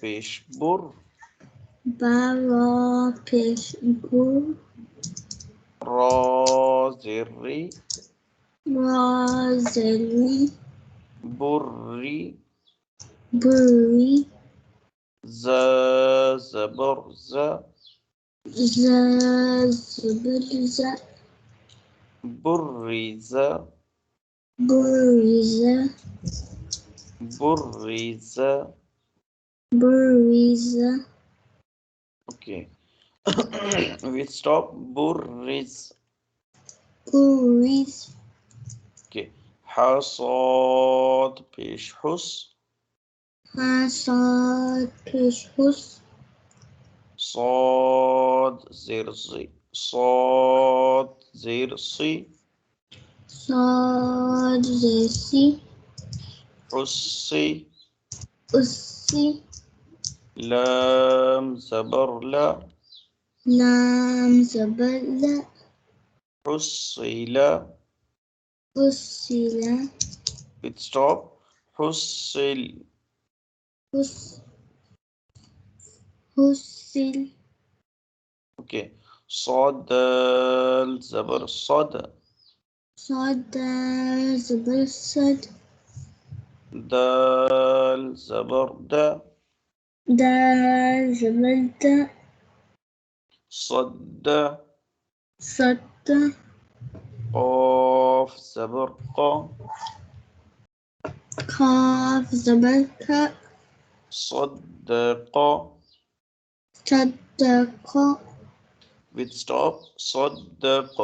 پیش بر برا پیش بر را زری رازلی بری بری ز زبر ز ز زبر ز breeze breeze breeze breeze okay we stop breeze breeze okay حصاد پیش حس حصاد پیش حس صاد زیر زی صاد زیر سی صاد زیسی حسی اسی لام زبر لا لام زبر لا حصل حصل it stop حصل حصل okay صاد دال زبر صد صاد زبر صد دال زبر دا دال زبر دا صد صد قاف زبر قا كاف زبر كا صدق صدق with stop صدق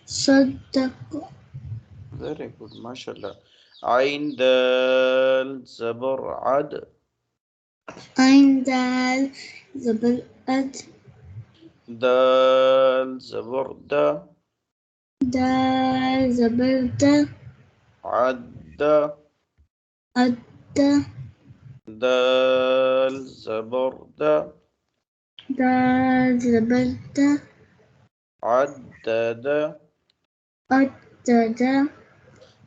صدق very good ما شاء الله عين دال زبر عد عين دال زبر أد دال زبر دا دال زبر دا عد أد دال زبر دا دال زبر دا عدد أدد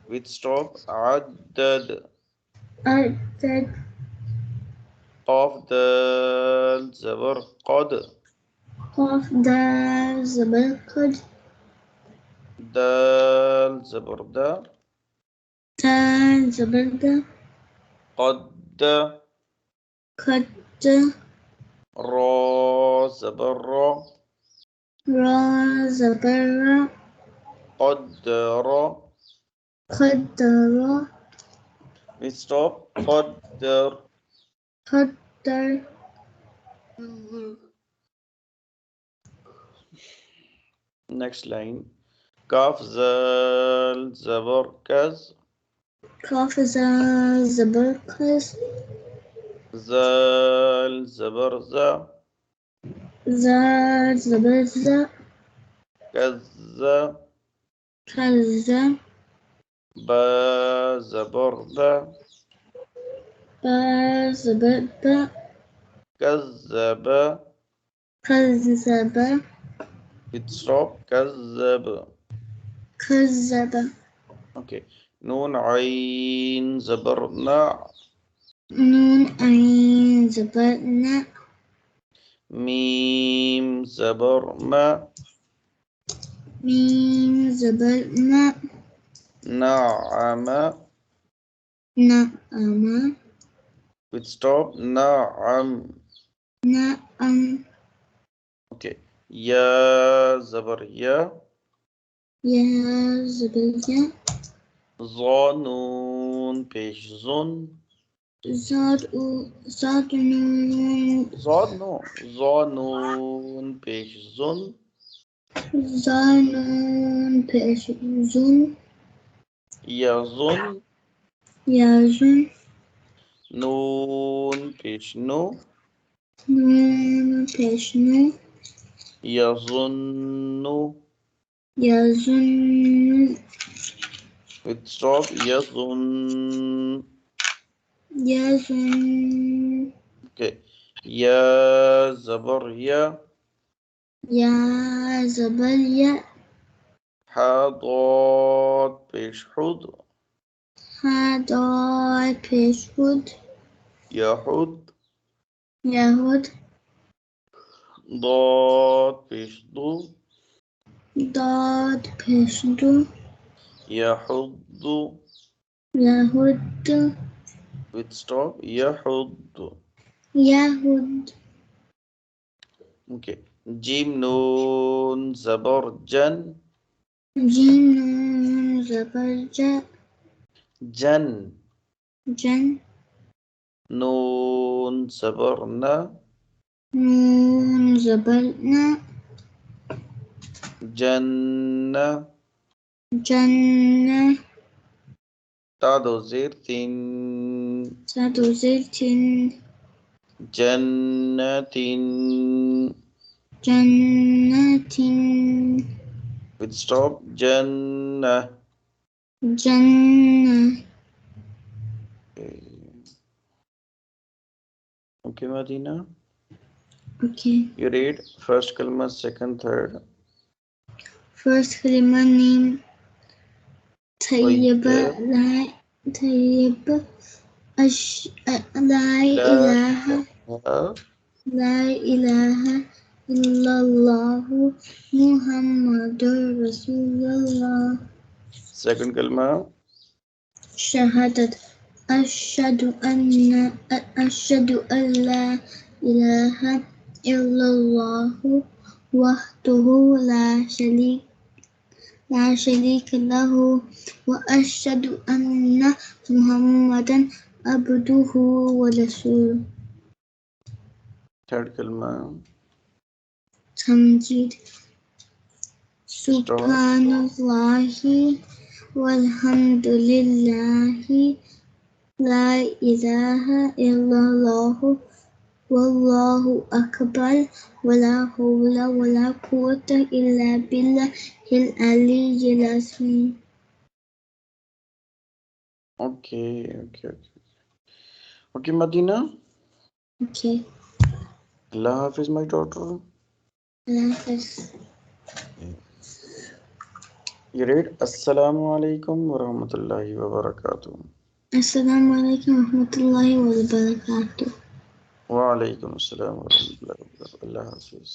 with stop عدد أدد قاف دال زبر قد قاف دال زبر قد دال زبر دا دال زبر دا قد قد را زبر را را زبر را قدر قدر with stop قدر قدر next line كاف زال زبر كز كاف زال زبر كز زال زبر زا زال زبر زا كز كز با زبر با با زبر با كذب كذب it stop كذب كذب okay نون عين زبر نع نون عين زبر نا ميم زبر ما ميم زبر نا نعم نعم it stop نعم نعم okay يا زبر يا يا زبر يا ظنون پیش زن زاد نون ظنون پیش زن زانون پیش زون يظن یازون نون پیش نو نون پیش نو يظن یازون with stop يظن یازون okay يا زبر يا یا زبر یا حضاد پیش حد هدای پیش بود يحد يهود ضاد پیش دو ضاد پیش دو يحض يهود with stop يحض يهود okay جيم نون زبر جن جيم نون زبر جاء جن جن نون زبرنا نون زبرنا جنة جنة تادو زير تين سادو زيت جنة جنة with stop جنة جنة okay Madina okay you read first kalma second third first كلمة name طيب طيب لا طيب لا لا إله لا إله إلا الله محمد رسول الله second kalma شهادة أشهد أن لا إله إلا الله وحده لا شريك له وأشهد أن محمدا عبده ورسوله third kalma تمجيد stop سبحان الله والحمد لله لا إله إلا الله والله أكبر ولا حول ولا قوة إلا بالله العلي العظيم. okay Madina Okay. Allah Hafiz my daughter you read Assalamu alaikum wa rahmatullahi wa barakatuh السلام عليكم ورحمة الله وبركاته. wa alaikum assalam wa rahmatullahi wa barakatuh Allah Hafiz